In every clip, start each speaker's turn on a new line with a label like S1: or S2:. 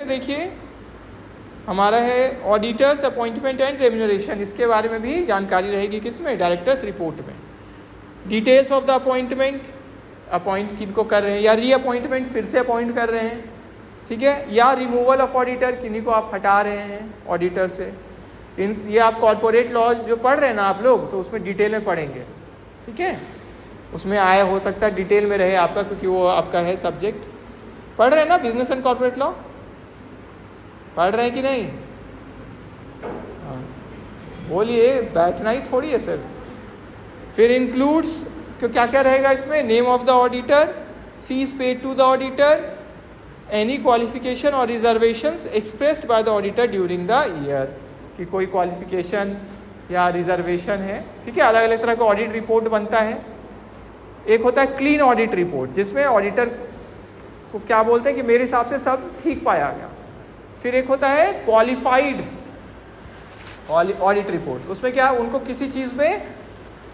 S1: देखिए हमारा है ऑडिटर्स अपॉइंटमेंट एंड रेम्यूनरेशन, इसके बारे में भी जानकारी रहेगी किसमें, डायरेक्टर्स रिपोर्ट में। Details of the appointment, appoint किनको कर रहे हैं या रीअपॉइंटमेंट फिर से अपॉइंट कर रहे हैं, ठीक है, या रिमूवल ऑफ ऑडिटर, किन्हीं को आप हटा रहे हैं ऑडिटर से। ये आप कॉर्पोरेट लॉ जो पढ़ रहे हैं ना आप लोग, तो उसमें डिटेल में पढ़ेंगे, ठीक है, उसमें आया हो सकता है डिटेल में रहे आपका, क्योंकि वो आपका है सब्जेक्ट। पढ़ रहे हैं ना बिजनेस एंड कॉर्पोरेट लॉ, पढ़ रहे हैं कि नहीं? हाँ बोलिए, बैठना ही थोड़ी है सर। फिर इंक्लूड्स, क्या क्या रहेगा इसमें, name of the auditor, fees paid to the auditor, any qualification और reservations expressed by the auditor during the year, कि कोई क्वालिफिकेशन या रिजर्वेशन है, ठीक है। अलग अलग तरह का ऑडिट रिपोर्ट बनता है। एक होता है क्लीन ऑडिट रिपोर्ट, जिसमें ऑडिटर को क्या बोलते हैं कि मेरे हिसाब से सब ठीक पाया गया। फिर एक होता है क्वालिफाइड ऑडिट रिपोर्ट, उसमें क्या उनको किसी चीज़ में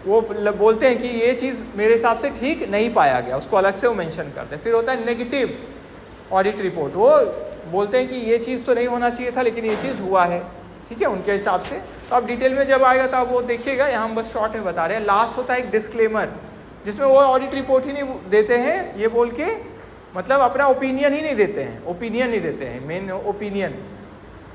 S1: वो बोलते हैं कि ये चीज़ मेरे हिसाब से ठीक नहीं पाया गया, उसको अलग से वो मेंशन करते हैं। फिर होता है नेगेटिव ऑडिट रिपोर्ट, वो बोलते हैं कि ये चीज़ तो नहीं होना चाहिए था लेकिन ये चीज़ हुआ है, ठीक है, उनके हिसाब से। तो आप डिटेल में जब आएगा तो आप वो देखिएगा, यहाँ हम बस शॉर्ट में बता रहे हैं। लास्ट होता है एक डिस्क्लेमर, जिसमें वो ऑडिट रिपोर्ट ही नहीं देते हैं, ये बोल के मतलब अपना ओपिनियन ही नहीं देते हैं, ओपिनियन नहीं देते हैं, मेन ओपिनियन।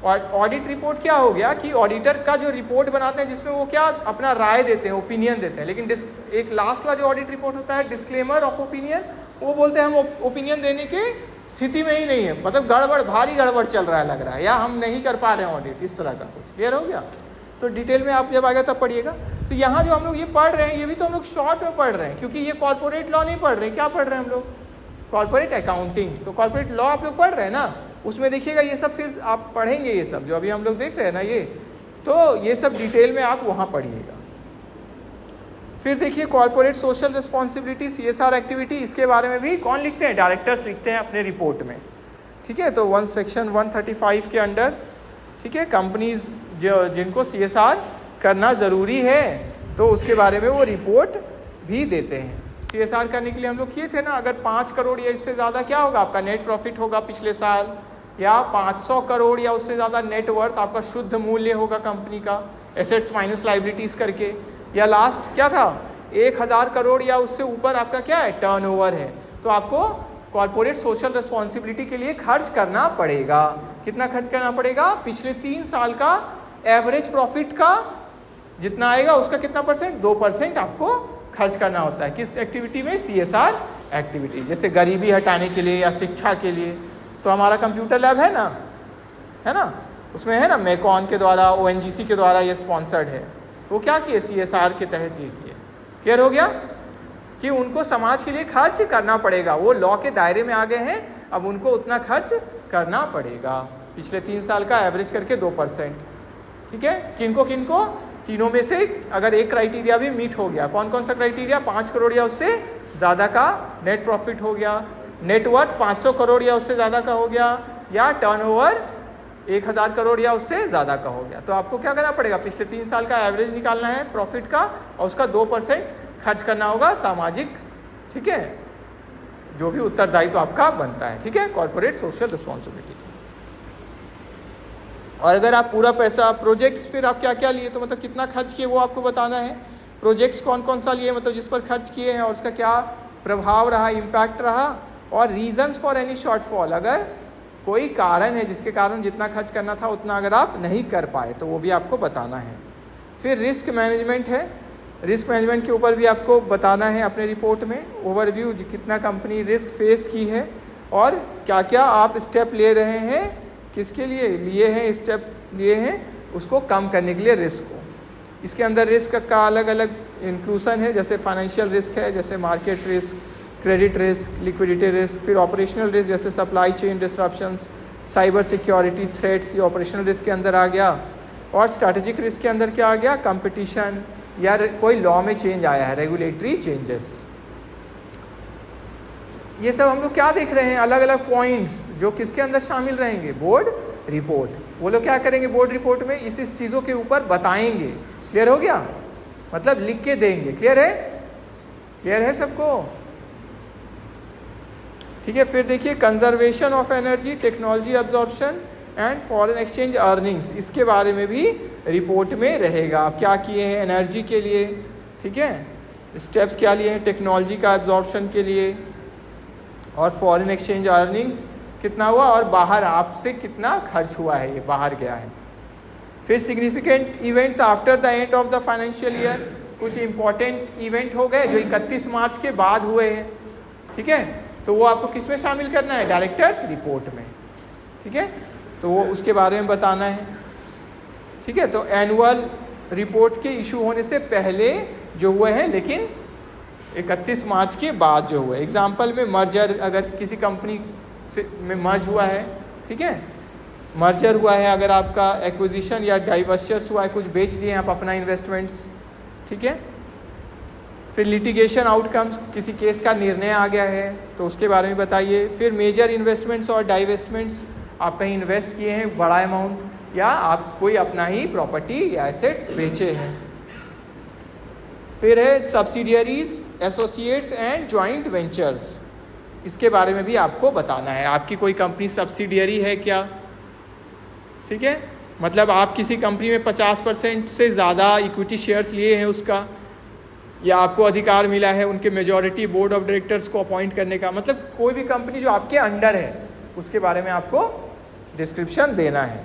S1: और ऑडिट रिपोर्ट क्या हो गया कि ऑडिटर का जो रिपोर्ट बनाते हैं जिसमें वो क्या अपना राय देते हैं, ओपिनियन देते हैं। लेकिन एक लास्ट वाला जो ऑडिट रिपोर्ट होता है डिस्क्लेमर ऑफ ओपिनियन, वो बोलते हैं हम ओपिनियन देने के स्थिति में ही नहीं है, मतलब गड़बड़, भारी गड़बड़ चल रहा है लग रहा है, या हम नहीं कर पा रहे हैं ऑडिट, इस तरह का कुछ। क्लियर हो गया? तो डिटेल में आप जब आएगा तब पढ़िएगा। तो यहाँ जो हम लोग ये पढ़ रहे हैं, ये भी तो हम लोग शॉर्ट में पढ़ रहे हैं, क्योंकि ये कॉर्पोरेट लॉ नहीं पढ़ रहे हैं। क्या पढ़ रहे हैं हम लोग? Corporate accounting. तो कॉर्पोरेट लॉ आप लोग पढ़ रहे हैं ना, उसमें देखिएगा ये सब फिर आप पढ़ेंगे, ये सब जो अभी हम लोग देख रहे हैं ना ये, तो ये सब डिटेल में आप वहाँ पढ़िएगा। फिर देखिए corporate social responsibility, CSR activity, इसके बारे में भी कौन लिखते हैं? डायरेक्टर्स लिखते हैं अपने रिपोर्ट में, ठीक है। तो सेक्शन 135 के अंडर, ठीक है, कंपनीज जो जिनको CSR करना ज़रूरी है तो उसके बारे में वो रिपोर्ट भी देते हैं। CSR करने के लिए हम लोग किए थे ना, अगर 5 करोड़ या इससे ज़्यादा क्या होगा आपका नेट प्रॉफिट होगा पिछले साल, या 500 करोड़ या उससे ज़्यादा नेट वर्थ आपका शुद्ध मूल्य होगा कंपनी का, एसेट्स माइनस लाइबिलिटीज़ करके, या लास्ट क्या था 1000 करोड़ या उससे ऊपर आपका क्या है टर्नओवर है, तो आपको कॉर्पोरेट सोशल रिस्पॉन्सिबिलिटी के लिए खर्च करना पड़ेगा। कितना खर्च करना पड़ेगा? पिछले 3 साल का एवरेज प्रॉफिट का जितना आएगा उसका कितना %? 2% आपको खर्च करना होता है। किस एक्टिविटी में? CSR activity. जैसे गरीबी हटाने के लिए या शिक्षा के लिए, तो हमारा कंप्यूटर लैब है ना, उसमें है ना मेकॉन के द्वारा, ONGC के द्वारा ये स्पॉन्सर्ड है। वो क्या किए? CSR के तहत ये किए। क्लियर हो गया कि उनको समाज के लिए खर्च करना पड़ेगा, वो लॉ के दायरे में आ गए हैं, अब उनको उतना खर्च करना पड़ेगा। पिछले 3 साल का एवरेज करके 2%, ठीक है। किनको तीनों में से अगर एक क्राइटेरिया भी मीट हो गया, कौन कौन सा क्राइटेरिया? 5 करोड़ या उससे ज़्यादा का नेट प्रॉफिट हो गया, नेटवर्थ 500 करोड़ या उससे ज़्यादा का हो गया, या टर्नओवर 1000 करोड़ या उससे ज़्यादा का हो गया। तो आपको क्या करना पड़ेगा? पिछले 3 साल का एवरेज निकालना है प्रॉफिट का, और उसका 2% खर्च करना होगा सामाजिक, ठीक है, जो भी उत्तरदायित्व आपका बनता है, ठीक है, कॉर्पोरेट सोशल रिस्पॉन्सिबिलिटी। और अगर आप पूरा पैसा प्रोजेक्ट्स, फिर आप क्या क्या लिए, तो मतलब कितना खर्च किए वो आपको बताना है। प्रोजेक्ट्स कौन कौन सा लिए, मतलब जिस पर खर्च किए हैं और उसका क्या प्रभाव रहा, इम्पैक्ट रहा, और रीजंस फॉर एनी शॉर्टफॉल, अगर कोई कारण है जिसके कारण जितना खर्च करना था उतना अगर आप नहीं कर पाए तो वो भी आपको बताना है। फिर रिस्क मैनेजमेंट है, रिस्क मैनेजमेंट के ऊपर भी आपको बताना है अपने रिपोर्ट में, ओवरव्यू, कितना कंपनी रिस्क फेस की है और क्या क्या आप स्टेप ले रहे हैं, किसके लिए स्टेप लिए हैं उसको कम करने के लिए रिस्क को। इसके अंदर रिस्क का अलग अलग इंक्लूसन है, जैसे फाइनेंशियल रिस्क है, जैसे market risk, credit risk, liquidity risk, फिर ऑपरेशनल रिस्क जैसे supply chain disruptions, cyber security threats, ये ऑपरेशनल रिस्क के अंदर आ गया। और स्ट्रैटेजिक रिस्क के अंदर क्या आ गया? कंपटीशन, या कोई लॉ में चेंज आया है, रेगुलेटरी चेंजेस। ये सब हम लोग क्या देख रहे हैं, अलग अलग पॉइंट्स जो किसके अंदर शामिल रहेंगे? Board report. वो लोग क्या करेंगे बोर्ड रिपोर्ट में? इस चीज़ों के ऊपर बताएंगे। क्लियर हो गया? मतलब लिख के देंगे। क्लियर है? क्लियर है सबको? ठीक है। फिर देखिए conservation of energy, technology absorption and foreign exchange earnings, इसके बारे में भी रिपोर्ट में रहेगा। आप क्या किए हैं एनर्जी के लिए, ठीक है, स्टेप्स क्या लिए हैं टेक्नोलॉजी का एब्जॉर्प्शन के लिए, और फॉरेन एक्सचेंज अर्निंग्स कितना हुआ, और बाहर आपसे कितना खर्च हुआ है, ये बाहर गया है। फिर significant events after the end of the financial year, कुछ इंपॉर्टेंट इवेंट हो गए जो 31 मार्च के बाद हुए हैं, ठीक है, तो वो आपको किस में शामिल करना है, डायरेक्टर्स रिपोर्ट में, ठीक है, तो वो उसके बारे में बताना है, ठीक है। तो एनुअल रिपोर्ट के इशू होने से पहले जो हुए हैं, लेकिन 31 मार्च के बाद जो हुए। एग्जाम्पल में मर्जर, अगर किसी कंपनी से में मर्ज हुआ है, ठीक है, मर्जर हुआ है, अगर आपका एक्विजिशन या डाइवर्चर्स हुआ है, कुछ बेच दिए आप अपना इन्वेस्टमेंट्स, ठीक है। फिर लिटिगेशन आउटकम्स, किसी केस का निर्णय आ गया है तो उसके बारे में बताइए। फिर मेजर इन्वेस्टमेंट्स और डाइवेस्टमेंट्स, आप कहीं इन्वेस्ट किए हैं बड़ा अमाउंट, या आप कोई अपना ही प्रॉपर्टी या एसेट्स बेचे हैं। फिर है subsidiaries, associates and joint ventures, इसके बारे में भी आपको बताना है। आपकी कोई कंपनी सब्सिडियरी है क्या, ठीक है, मतलब आप किसी कंपनी में 50% से ज़्यादा इक्विटी शेयर्स लिए हैं उसका, या आपको अधिकार मिला है उनके मेजॉरिटी बोर्ड ऑफ डायरेक्टर्स को अपॉइंट करने का, मतलब कोई भी कंपनी जो आपके अंडर है उसके बारे में आपको डिस्क्रिप्शन देना है।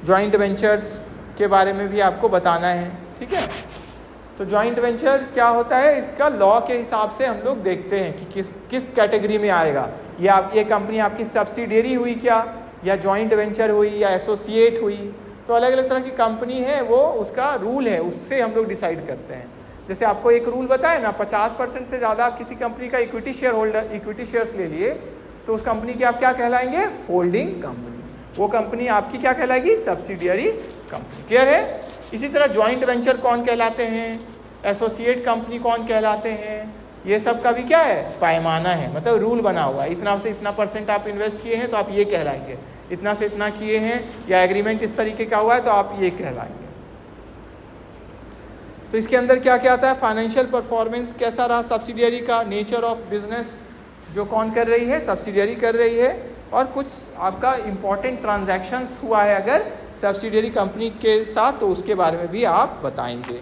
S1: जॉइंट वेंचर्स के बारे में भी आपको बताना है, ठीक है। तो जॉइंट वेंचर क्या होता है, इसका लॉ के हिसाब से हम लोग देखते हैं कि किस कैटेगरी में आएगा। ये कंपनी आपकी सब्सिडियरी हुई क्या, या जॉइंट वेंचर हुई, या एसोसिएट हुई, तो अलग अलग तरह की कंपनी है, वो उसका रूल है, उससे हम लोग डिसाइड करते हैं। जैसे आपको एक रूल बताया ना, 50% से ज़्यादा आप किसी कंपनी का इक्विटी शेयर्स ले लिए तो उस कंपनी के आप क्या कहलाएंगे, होल्डिंग कंपनी, वो कंपनी आपकी क्या कहलाएगी, सब्सिडियरी कंपनी। क्लियर है। इसी तरह जॉइंट वेंचर कौन कहलाते हैं, एसोसिएट कंपनी कौन कहलाते हैं, ये सब का भी क्या है, पैमाना है, मतलब रूल बना हुआ है। इतना से इतना % आप इन्वेस्ट किए हैं तो आप ये कहलाएंगे, इतना से इतना किए हैं या एग्रीमेंट इस तरीके का हुआ है तो आप ये कहलाएंगे। तो इसके अंदर क्या क्या आता है, फाइनेंशियल परफॉर्मेंस कैसा रहा सब्सिडियरी का, नेचर ऑफ बिजनेस जो कौन कर रही है, सब्सिडियरी कर रही है, और कुछ आपका इम्पॉर्टेंट ट्रांजैक्शंस हुआ है अगर सब्सिडियरी कंपनी के साथ तो उसके बारे में भी आप बताएंगे।